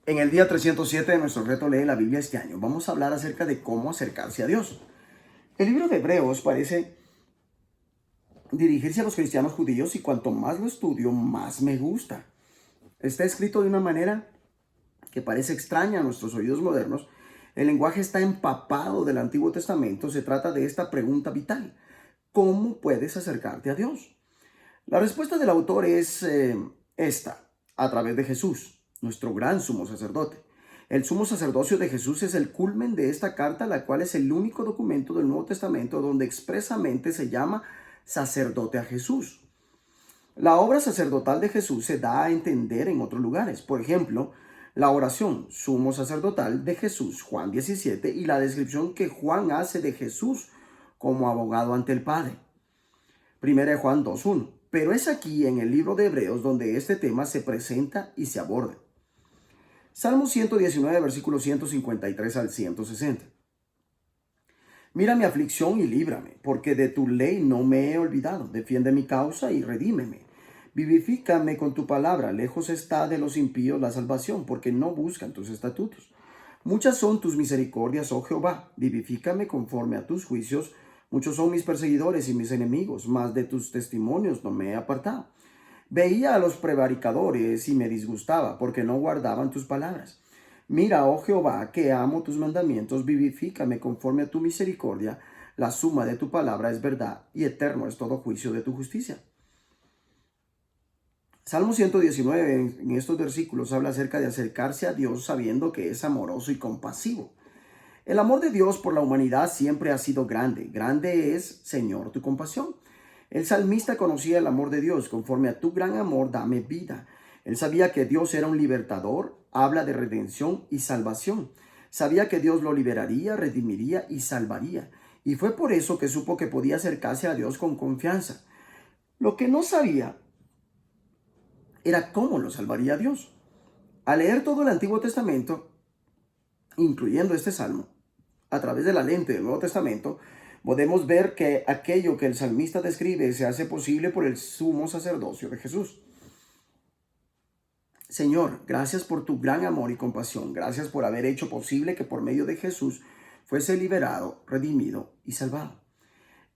En el día 307 de nuestro reto Lee la Biblia este año, vamos a hablar acerca de cómo acercarse a Dios. El libro de Hebreos parece dirigirse a los cristianos judíos y cuanto más lo estudio, más me gusta. Está escrito de una manera que parece extraña a nuestros oídos modernos. El lenguaje está empapado del Antiguo Testamento. Se trata de esta pregunta vital: ¿cómo puedes acercarte a Dios? La respuesta del autor es esta: a través de Jesús, nuestro gran sumo sacerdote. El sumo sacerdocio de Jesús es el culmen de esta carta, la cual es el único documento del Nuevo Testamento donde expresamente se llama sacerdote a Jesús. La obra sacerdotal de Jesús se da a entender en otros lugares. Por ejemplo, la oración sumo sacerdotal de Jesús, Juan 17, y la descripción que Juan hace de Jesús como abogado ante el Padre, 1 Juan 2:1. Pero es aquí en el libro de Hebreos donde este tema se presenta y se aborda. Salmo 119, versículos 153 al 160. Mira mi aflicción y líbrame, porque de tu ley no me he olvidado. Defiende mi causa y redímeme. Vivifícame con tu palabra. Lejos está de los impíos la salvación, porque no buscan tus estatutos. Muchas son tus misericordias, oh Jehová. Vivifícame conforme a tus juicios. Muchos son mis perseguidores y mis enemigos, mas de tus testimonios no me he apartado. Veía a los prevaricadores y me disgustaba, porque no guardaban tus palabras. Mira, oh Jehová, que amo tus mandamientos, vivifícame conforme a tu misericordia. La suma de tu palabra es verdad, y eterno es todo juicio de tu justicia. Salmo 119 en estos versículos habla acerca de acercarse a Dios sabiendo que es amoroso y compasivo. El amor de Dios por la humanidad siempre ha sido grande. Grande es, Señor, tu compasión. El salmista conocía el amor de Dios. Conforme a tu gran amor, dame vida. Él sabía que Dios era un libertador. Habla de redención y salvación. Sabía que Dios lo liberaría, redimiría y salvaría. Y fue por eso que supo que podía acercarse a Dios con confianza. Lo que no sabía era cómo lo salvaría Dios. Al leer todo el Antiguo Testamento, incluyendo este salmo, a través de la lente del Nuevo Testamento, podemos ver que aquello que el salmista describe se hace posible por el sumo sacerdocio de Jesús. Señor, gracias por tu gran amor y compasión. Gracias por haber hecho posible que por medio de Jesús fuese liberado, redimido y salvado.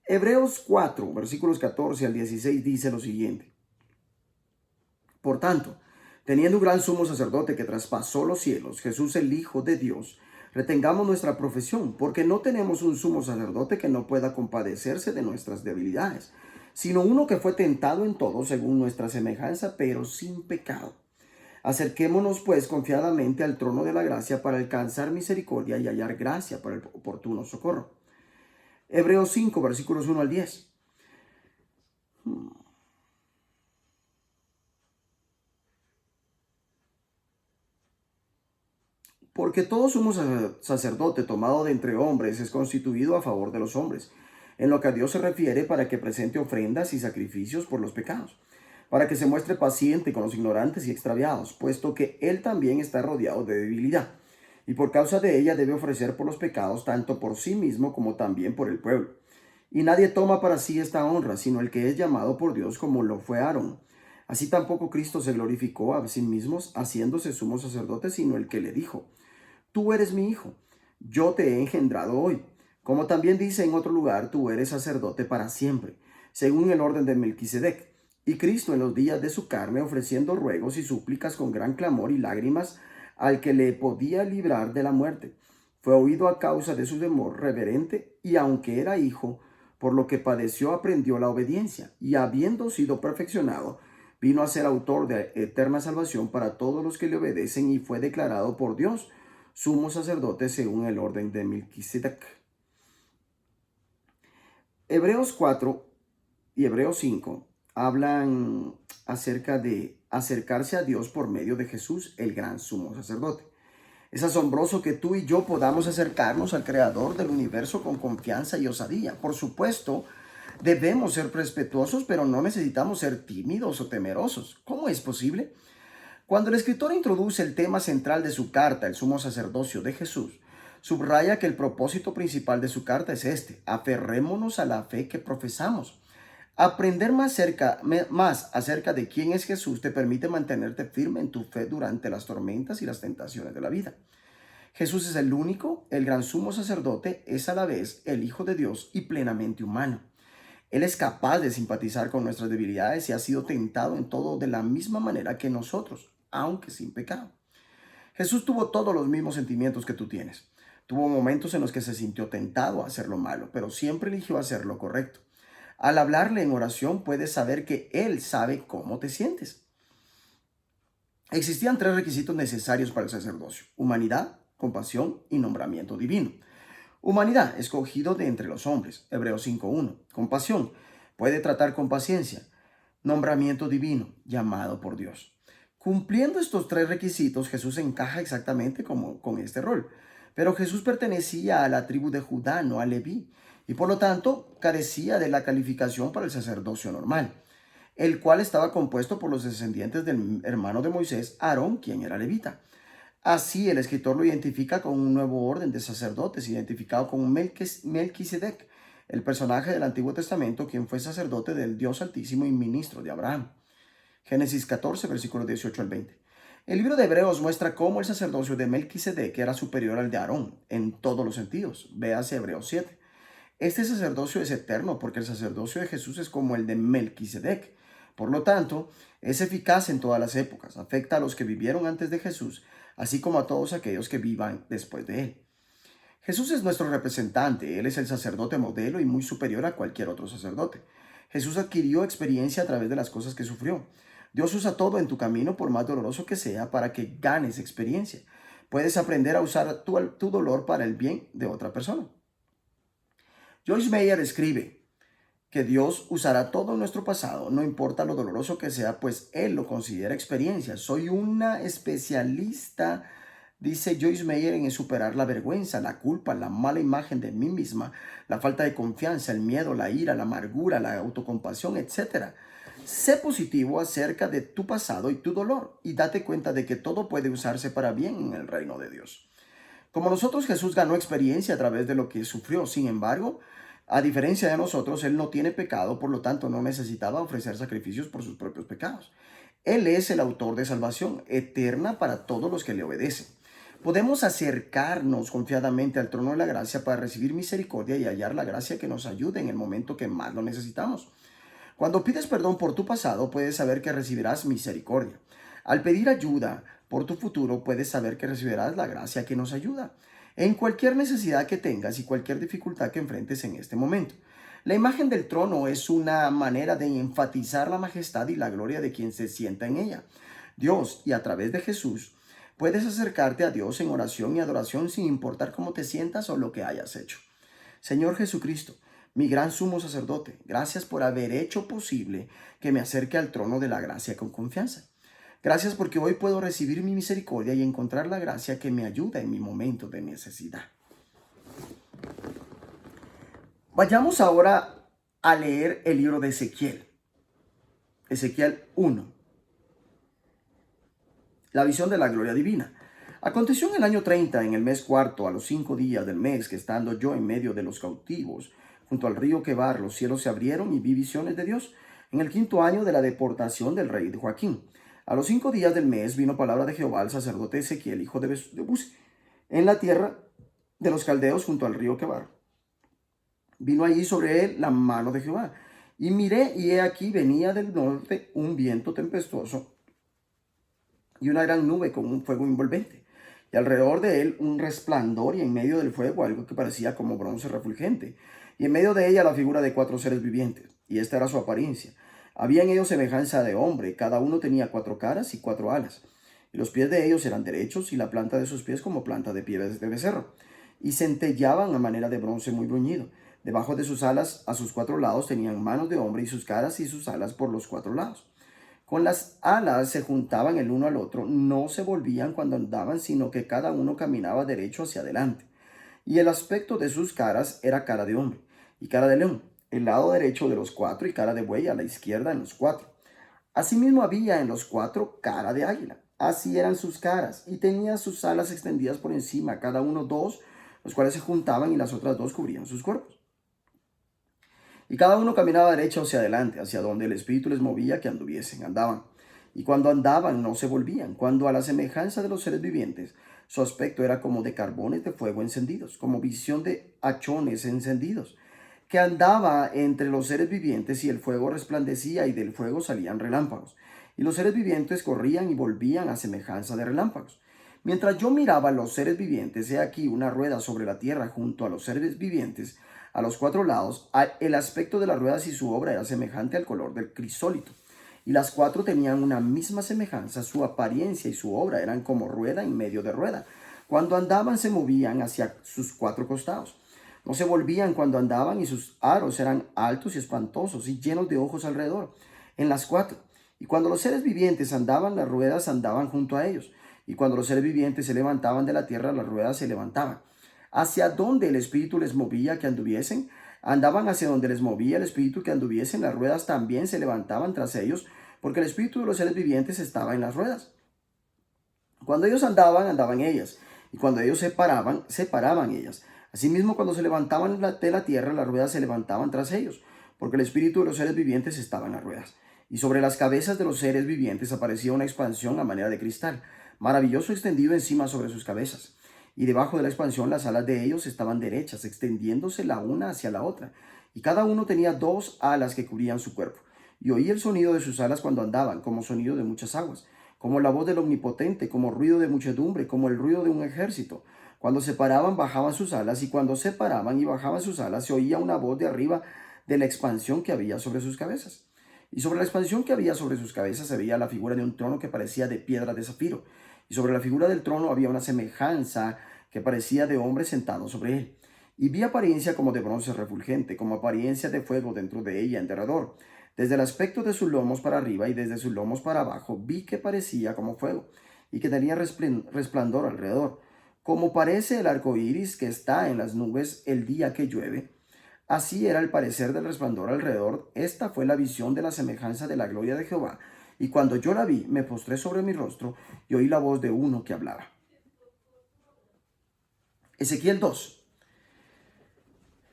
Hebreos 4, versículos 14 al 16 dice lo siguiente: Por tanto, teniendo un gran sumo sacerdote que traspasó los cielos, Jesús el Hijo de Dios, retengamos nuestra profesión, porque no tenemos un sumo sacerdote que no pueda compadecerse de nuestras debilidades, sino uno que fue tentado en todo según nuestra semejanza, pero sin pecado. Acerquémonos pues confiadamente al trono de la gracia para alcanzar misericordia y hallar gracia para el oportuno socorro. Hebreos 5, versículos 1 al 10. Porque todo sumo sacerdote tomado de entre hombres es constituido a favor de los hombres, en lo que a Dios se refiere, para que presente ofrendas y sacrificios por los pecados, para que se muestre paciente con los ignorantes y extraviados, puesto que Él también está rodeado de debilidad, y por causa de ella debe ofrecer por los pecados, tanto por sí mismo como también por el pueblo. Y nadie toma para sí esta honra, sino el que es llamado por Dios, como lo fue Aarón. Así tampoco Cristo se glorificó a sí mismo haciéndose sumo sacerdote, sino el que le dijo: Tú eres mi hijo, yo te he engendrado hoy. Como también dice en otro lugar: tú eres sacerdote para siempre, según el orden de Melquisedec. Y Cristo, en los días de su carne, ofreciendo ruegos y súplicas con gran clamor y lágrimas al que le podía librar de la muerte, fue oído a causa de su temor reverente, y aunque era hijo, por lo que padeció aprendió la obediencia, y habiendo sido perfeccionado, vino a ser autor de eterna salvación para todos los que le obedecen, y fue declarado por Dios sumo sacerdote según el orden de Melquisedec. Hebreos 4 y Hebreos 5 hablan acerca de acercarse a Dios por medio de Jesús, el gran sumo sacerdote. Es asombroso que tú y yo podamos acercarnos al Creador del universo con confianza y osadía. Por supuesto, debemos ser respetuosos, pero no necesitamos ser tímidos o temerosos. ¿Cómo es posible? Cuando el escritor introduce el tema central de su carta, el sumo sacerdocio de Jesús, subraya que el propósito principal de su carta es este: aferrémonos a la fe que profesamos. Aprender más acerca de quién es Jesús te permite mantenerte firme en tu fe durante las tormentas y las tentaciones de la vida. Jesús es el único, el gran sumo sacerdote, es a la vez el Hijo de Dios y plenamente humano. Él es capaz de simpatizar con nuestras debilidades y ha sido tentado en todo de la misma manera que nosotros, aunque sin pecado. Jesús tuvo todos los mismos sentimientos que tú tienes. Tuvo momentos en los que se sintió tentado a hacer lo malo, pero siempre eligió hacer lo correcto. Al hablarle en oración puedes saber que Él sabe cómo te sientes. Existían 3 requisitos necesarios para el sacerdocio: humanidad, compasión y nombramiento divino. Humanidad, escogido de entre los hombres, Hebreos 5:1. Compasión, puede tratar con paciencia. Nombramiento divino, llamado por Dios. Cumpliendo estos 3 requisitos, Jesús encaja exactamente como con este rol. Pero Jesús pertenecía a la tribu de Judá, no a Leví, y por lo tanto carecía de la calificación para el sacerdocio normal, el cual estaba compuesto por los descendientes del hermano de Moisés, Aarón, quien era levita. Así el escritor lo identifica con un nuevo orden de sacerdotes, identificado con Melquisedec, el personaje del Antiguo Testamento, quien fue sacerdote del Dios Altísimo y ministro de Abraham. Génesis 14, versículos 18 al 20. El libro de Hebreos muestra cómo el sacerdocio de Melquisedec era superior al de Aarón en todos los sentidos. Véase Hebreos 7. Este sacerdocio es eterno porque el sacerdocio de Jesús es como el de Melquisedec. Por lo tanto, es eficaz en todas las épocas, afecta a los que vivieron antes de Jesús, así como a todos aquellos que vivan después de él. Jesús es nuestro representante, Él es el sacerdote modelo y muy superior a cualquier otro sacerdote. Jesús adquirió experiencia a través de las cosas que sufrió. Dios usa todo en tu camino, por más doloroso que sea, para que ganes experiencia. Puedes aprender a usar tu dolor para el bien de otra persona. Joyce Meyer escribe que Dios usará todo nuestro pasado, no importa lo doloroso que sea, pues Él lo considera experiencia. Soy una especialista, dice Joyce Meyer, en superar la vergüenza, la culpa, la mala imagen de mí misma, la falta de confianza, el miedo, la ira, la amargura, la autocompasión, etc. Sé positivo acerca de tu pasado y tu dolor y date cuenta de que todo puede usarse para bien en el reino de Dios. Como nosotros, Jesús ganó experiencia a través de lo que sufrió. Sin embargo, a diferencia de nosotros, Él no tiene pecado, por lo tanto no necesitaba ofrecer sacrificios por sus propios pecados. Él es el autor de salvación eterna para todos los que le obedecen. Podemos acercarnos confiadamente al trono de la gracia para recibir misericordia y hallar la gracia que nos ayude en el momento que más lo necesitamos. Cuando pides perdón por tu pasado, puedes saber que recibirás misericordia. Al pedir ayuda por tu futuro, puedes saber que recibirás la gracia que nos ayuda en cualquier necesidad que tengas y cualquier dificultad que enfrentes en este momento. La imagen del trono es una manera de enfatizar la majestad y la gloria de quien se sienta en ella. Dios, y a través de Jesús, puedes acercarte a Dios en oración y adoración sin importar cómo te sientas o lo que hayas hecho. Señor Jesucristo, mi gran sumo sacerdote, gracias por haber hecho posible que me acerque al trono de la gracia con confianza. Gracias porque hoy puedo recibir mi misericordia y encontrar la gracia que me ayuda en mi momento de necesidad. Vayamos ahora a leer el libro de Ezequiel. Ezequiel 1. La visión de la gloria divina. Aconteció en el año 30, en el mes cuarto, a los 5 días del mes, que estando yo en medio de los cautivos, junto al río Quebar, los cielos se abrieron y vi visiones de Dios, en el 5.º año de la deportación del rey de Joaquín. A los 5 días del mes vino palabra de Jehová al sacerdote Ezequiel, hijo de Buzi, en la tierra de los caldeos junto al río Quebar. Vino allí sobre él la mano de Jehová. Y miré, y he aquí venía del norte un viento tempestuoso y una gran nube con un fuego envolvente. Y alrededor de él un resplandor, y en medio del fuego algo que parecía como bronce refulgente. Y en medio de ella la figura de 4 seres vivientes. Y esta era su apariencia. Había en ellos semejanza de hombre, cada uno tenía 4 caras y 4 alas. Y los pies de ellos eran derechos, y la planta de sus pies como planta de pieles de becerro. Y centellaban a manera de bronce muy bruñido. Debajo de sus alas, a sus 4 lados, tenían manos de hombre, y sus caras y sus alas por los 4 lados. Con las alas se juntaban el uno al otro, no se volvían cuando andaban, sino que cada uno caminaba derecho hacia adelante. Y el aspecto de sus caras era cara de hombre y cara de león, el lado derecho de los 4 y cara de buey a la izquierda en los 4. Asimismo había en los 4 cara de águila. Así eran sus caras, y tenía sus alas extendidas por encima, cada uno 2, los cuales se juntaban y las otras 2 cubrían sus cuerpos. Y cada uno caminaba derecha hacia adelante, hacia donde el Espíritu les movía que anduviesen, andaban. Y cuando andaban no se volvían, cuando a la semejanza de los seres vivientes, su aspecto era como de carbones de fuego encendidos, como visión de hachones encendidos, que andaba entre los seres vivientes y el fuego resplandecía y del fuego salían relámpagos. Y los seres vivientes corrían y volvían a semejanza de relámpagos. Mientras yo miraba a los seres vivientes, he aquí una rueda sobre la tierra junto a los seres vivientes, a los cuatro lados. El aspecto de las ruedas y su obra era semejante al color del crisólito. Y las cuatro tenían una misma semejanza, su apariencia y su obra eran como rueda en medio de rueda. Cuando andaban se movían hacia sus cuatro costados. No se volvían cuando andaban y sus aros eran altos y espantosos y llenos de ojos alrededor, en las cuatro. Y cuando los seres vivientes andaban, las ruedas andaban junto a ellos. Y cuando los seres vivientes se levantaban de la tierra, las ruedas se levantaban. Hacia donde el Espíritu les movía que anduviesen, andaban hacia donde les movía el Espíritu que anduviesen, las ruedas también se levantaban tras ellos, porque el Espíritu de los seres vivientes estaba en las ruedas. Cuando ellos andaban, andaban ellas, y cuando ellos se paraban, se paraban ellas. Asimismo, cuando se levantaban de la tierra, las ruedas se levantaban tras ellos, porque el Espíritu de los seres vivientes estaba en las ruedas. Y sobre las cabezas de los seres vivientes aparecía una expansión a manera de cristal, maravilloso extendido encima sobre sus cabezas. Y debajo de la expansión las alas de ellos estaban derechas, extendiéndose la una hacia la otra, y cada uno tenía dos alas que cubrían su cuerpo. Y oí el sonido de sus alas cuando andaban, como sonido de muchas aguas, como la voz del Omnipotente, como ruido de muchedumbre, como el ruido de un ejército. Cuando se paraban, bajaban sus alas, y cuando se paraban y bajaban sus alas, se oía una voz de arriba de la expansión que había sobre sus cabezas. Y sobre la expansión que había sobre sus cabezas se veía la figura de un trono que parecía de piedra de zafiro, y sobre la figura del trono había una semejanza que parecía de hombre sentado sobre él. Y vi apariencia como de bronce refulgente, como apariencia de fuego dentro de ella en derredor. Desde el aspecto de sus lomos para arriba y desde sus lomos para abajo vi que parecía como fuego, y que tenía resplandor alrededor, como parece el arco iris que está en las nubes el día que llueve. Así era el parecer del resplandor alrededor. Esta fue la visión de la semejanza de la gloria de Jehová. Y cuando yo la vi, me postré sobre mi rostro y oí la voz de uno que hablaba. Ezequiel 2.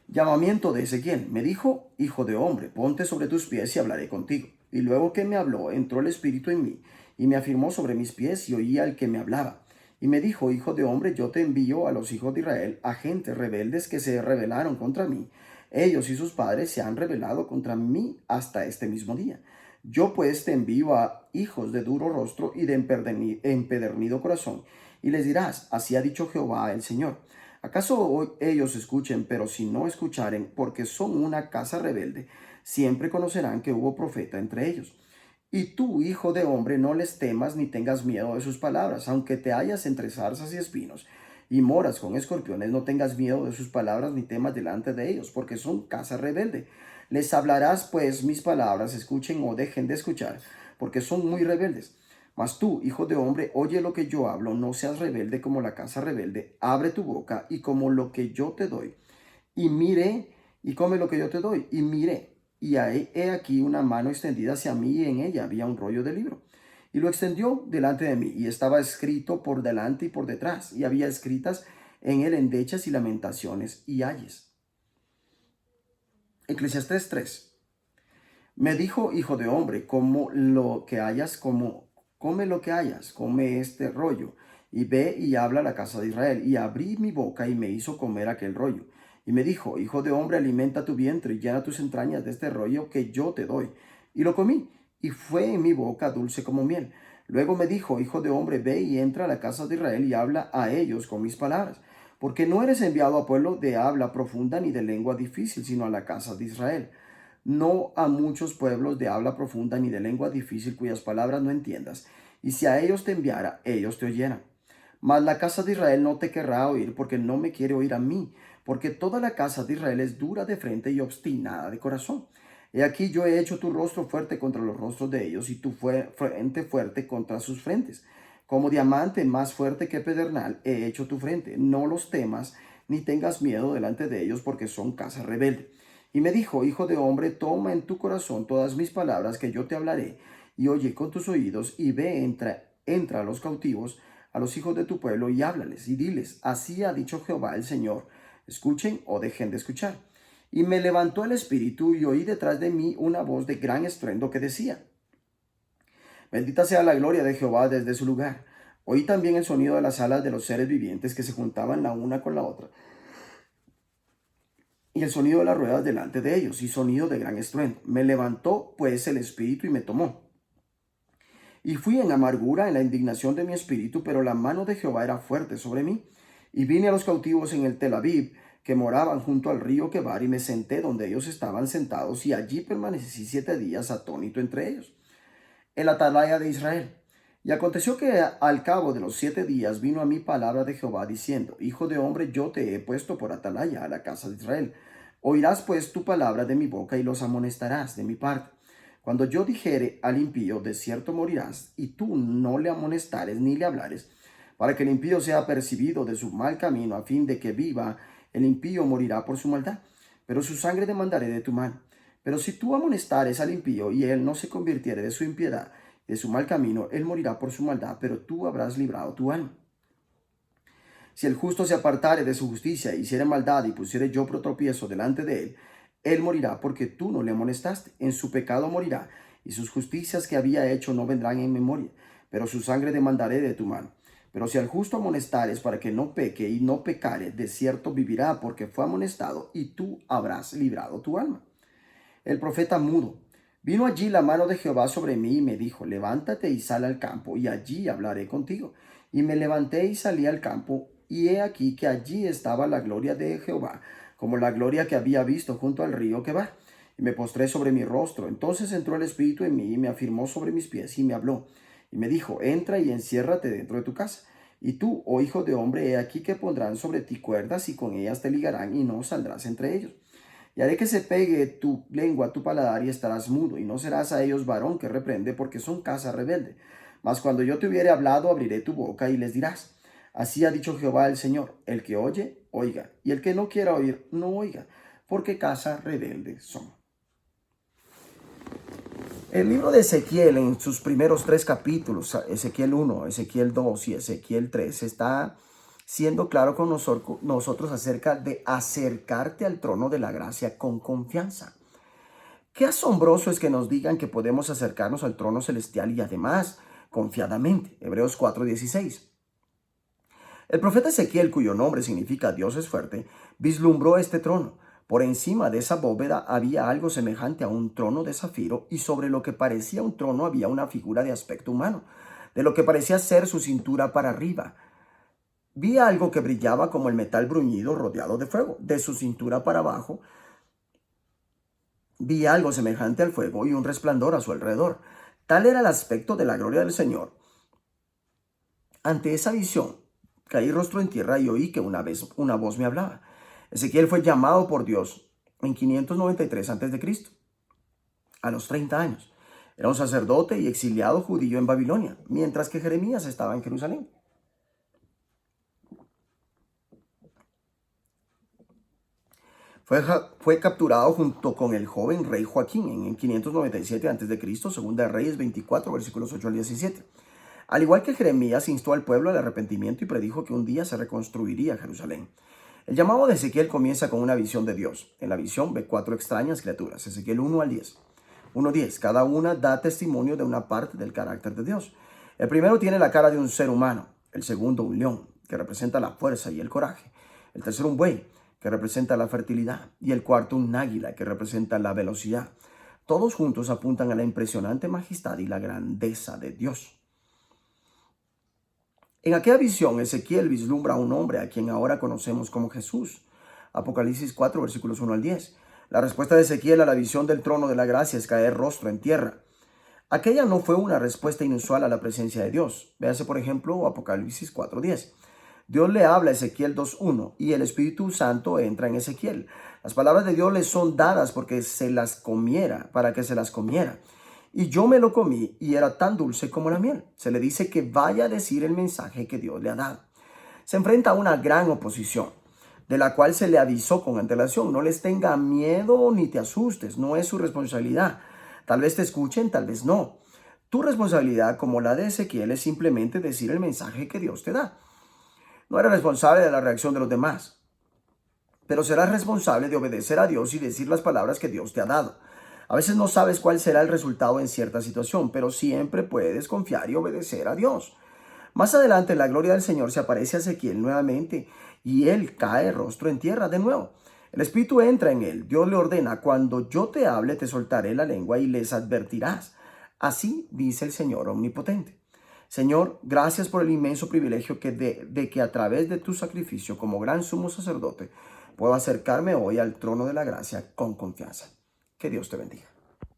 Llamamiento de Ezequiel. Me dijo: hijo de hombre, ponte sobre tus pies y hablaré contigo. Y luego que me habló, entró el Espíritu en mí y me afirmó sobre mis pies y oí al que me hablaba. Y me dijo: hijo de hombre, yo te envío a los hijos de Israel, a gentes rebeldes que se rebelaron contra mí. Ellos y sus padres se han rebelado contra mí hasta este mismo día. Yo pues te envío a hijos de duro rostro y de empedernido corazón, y les dirás: así ha dicho Jehová el Señor. ¿Acaso ellos escuchen? Pero si no escucharen, porque son una casa rebelde, siempre conocerán que hubo profeta entre ellos. Y tú, hijo de hombre, no les temas ni tengas miedo de sus palabras, aunque te hallas entre zarzas y espinos, y moras con escorpiones, no tengas miedo de sus palabras ni temas delante de ellos, porque son casa rebelde. Les hablarás pues mis palabras, escuchen o dejen de escuchar, porque son muy rebeldes. Mas tú, hijo de hombre, oye lo que yo hablo, no seas rebelde como la casa rebelde, abre tu boca y como lo que yo te doy, y mire, y come lo que yo te doy, y mire, y he aquí una mano extendida hacia mí, y en ella había un rollo de libro. Y lo extendió delante de mí, y estaba escrito por delante y por detrás, y había escritas en él endechas y lamentaciones y ayes. Eclesiastés 3. Me dijo: hijo de hombre, como lo que hayas, come lo que hayas, come este rollo, y ve y habla a la casa de Israel. Y abrí mi boca y me hizo comer aquel rollo. Y me dijo: hijo de hombre, alimenta tu vientre y llena tus entrañas de este rollo que yo te doy. Y lo comí, y fue en mi boca dulce como miel. Luego me dijo: hijo de hombre, ve y entra a la casa de Israel y habla a ellos con mis palabras. Porque no eres enviado a pueblo de habla profunda ni de lengua difícil, sino a la casa de Israel, no a muchos pueblos de habla profunda ni de lengua difícil cuyas palabras no entiendas. Y si a ellos te enviara, ellos te oyeran. Mas la casa de Israel no te querrá oír, porque no me quiere oír a mí, porque toda la casa de Israel es dura de frente y obstinada de corazón. He aquí yo he hecho tu rostro fuerte contra los rostros de ellos, y tu frente fuerte contra sus frentes. Como diamante más fuerte que pedernal he hecho tu frente. No los temas, ni tengas miedo delante de ellos, porque son casa rebelde. Y me dijo: hijo de hombre, toma en tu corazón todas mis palabras que yo te hablaré, y oye con tus oídos, y ve, entra a los cautivos, a los hijos de tu pueblo, y háblales, y diles: así ha dicho Jehová el Señor, escuchen o dejen de escuchar. Y me levantó el espíritu y oí detrás de mí una voz de gran estruendo que decía: bendita sea la gloria de Jehová desde su lugar. Oí también el sonido de las alas de los seres vivientes que se juntaban la una con la otra, y el sonido de las ruedas delante de ellos, y sonido de gran estruendo. Me levantó pues el espíritu y me tomó. Y fui en amargura, en la indignación de mi espíritu, pero la mano de Jehová era fuerte sobre mí. Y vine a los cautivos en el Tel Aviv, que moraban junto al río Quebar, y me senté donde ellos estaban sentados, y allí permanecí 7 días atónito entre ellos, en la atalaya de Israel. Y aconteció que al cabo de los 7 días vino a mí palabra de Jehová diciendo: hijo de hombre, yo te he puesto por atalaya a la casa de Israel. Oirás pues tu palabra de mi boca y los amonestarás de mi parte. Cuando yo dijere al impío: de cierto morirás, y tú no le amonestares ni le hablares, para que el impío sea apercibido de su mal camino, a fin de que viva, el impío morirá por su maldad, pero su sangre demandaré de tu mano. Pero si tú amonestares al impío, y él no se convirtiere de su impiedad, de su mal camino, él morirá por su maldad, pero tú habrás librado tu alma. Si el justo se apartare de su justicia, e hiciere maldad, y pusiere yo por tropiezo delante de él, él morirá porque tú no le amonestaste. En su pecado morirá, y sus justicias que había hecho no vendrán en memoria, pero su sangre demandaré de tu mano. Pero si al justo amonestares para que no peque y no pecare, de cierto vivirá, porque fue amonestado, y tú habrás librado tu alma. El profeta mudo. Vino allí la mano de Jehová sobre mí y me dijo: levántate y sal al campo, y allí hablaré contigo. Y me levanté y salí al campo, y he aquí que allí estaba la gloria de Jehová, como la gloria que había visto junto al río Quebar. Y me postré sobre mi rostro. Entonces entró el Espíritu en mí y me afirmó sobre mis pies y me habló. Y me dijo: entra y enciérrate dentro de tu casa. Y tú, oh hijo de hombre, he aquí que pondrán sobre ti cuerdas, y con ellas te ligarán, y no saldrás entre ellos. Y haré que se pegue tu lengua a tu paladar, y estarás mudo, y no serás a ellos varón que reprende, porque son casa rebelde. Mas cuando yo te hubiere hablado, abriré tu boca, y les dirás: así ha dicho Jehová el Señor: el que oye, oiga, y el que no quiera oír, no oiga, porque casa rebelde son. El libro de Ezequiel, en sus primeros 3 capítulos, Ezequiel 1, Ezequiel 2 y Ezequiel 3, está siendo claro con nosotros acerca de acercarte al trono de la gracia con confianza. Qué asombroso es que nos digan que podemos acercarnos al trono celestial, y además confiadamente. Hebreos 4:16. El profeta Ezequiel, cuyo nombre significa Dios es fuerte, vislumbró este trono. Por encima de esa bóveda había algo semejante a un trono de zafiro, y sobre lo que parecía un trono había una figura de aspecto humano, de lo que parecía ser su cintura para arriba. Vi algo que brillaba como el metal bruñido rodeado de fuego. De su cintura para abajo vi algo semejante al fuego y un resplandor a su alrededor. Tal era el aspecto de la gloria del Señor. Ante esa visión, caí rostro en tierra y oí que una voz me hablaba. Ezequiel fue llamado por Dios en 593 a.C., a los 30 años. Era un sacerdote y exiliado judío en Babilonia, mientras que Jeremías estaba en Jerusalén. Fue capturado junto con el joven rey Joaquín en 597 a.C., segunda de Reyes 24, versículos 8 al 17. Al igual que Jeremías, instó al pueblo al arrepentimiento y predijo que un día se reconstruiría Jerusalén. El llamado de Ezequiel comienza con una visión de Dios. En la visión ve 4 extrañas criaturas. Ezequiel 1 al 10. 1:10. Cada una da testimonio de una parte del carácter de Dios. El primero tiene la cara de un ser humano. El segundo, un león, que representa la fuerza y el coraje. El tercero, un buey, que representa la fertilidad. Y el cuarto, un águila, que representa la velocidad. Todos juntos apuntan a la impresionante majestad y la grandeza de Dios. En aquella visión, Ezequiel vislumbra a un hombre a quien ahora conocemos como Jesús. Apocalipsis 4, versículos 1 al 10. La respuesta de Ezequiel a la visión del trono de la gracia es caer rostro en tierra. Aquella no fue una respuesta inusual a la presencia de Dios. Véase, por ejemplo, Apocalipsis 4:10. Dios le habla a Ezequiel 2:1 y el Espíritu Santo entra en Ezequiel. Las palabras de Dios le son dadas para que se las comiera. Y yo me lo comí y era tan dulce como la miel. Se le dice que vaya a decir el mensaje que Dios le ha dado. Se enfrenta a una gran oposición, de la cual se le avisó con antelación. No les tenga miedo ni te asustes, no es su responsabilidad. Tal vez te escuchen, tal vez no. Tu responsabilidad, como la de Ezequiel, es simplemente decir el mensaje que Dios te da. No eres responsable de la reacción de los demás. pero serás responsable de obedecer a Dios y decir las palabras que Dios te ha dado. A veces no sabes cuál será el resultado en cierta situación, pero siempre puedes confiar y obedecer a Dios. Más adelante, la gloria del Señor se aparece a Ezequiel nuevamente y él cae rostro en tierra de nuevo. El Espíritu entra en él. Dios le ordena: cuando yo te hable, te soltaré la lengua y les advertirás. Así dice el Señor omnipotente. Señor, gracias por el inmenso privilegio de que a través de tu sacrificio como gran sumo sacerdote puedo acercarme hoy al trono de la gracia con confianza. Que Dios te bendiga.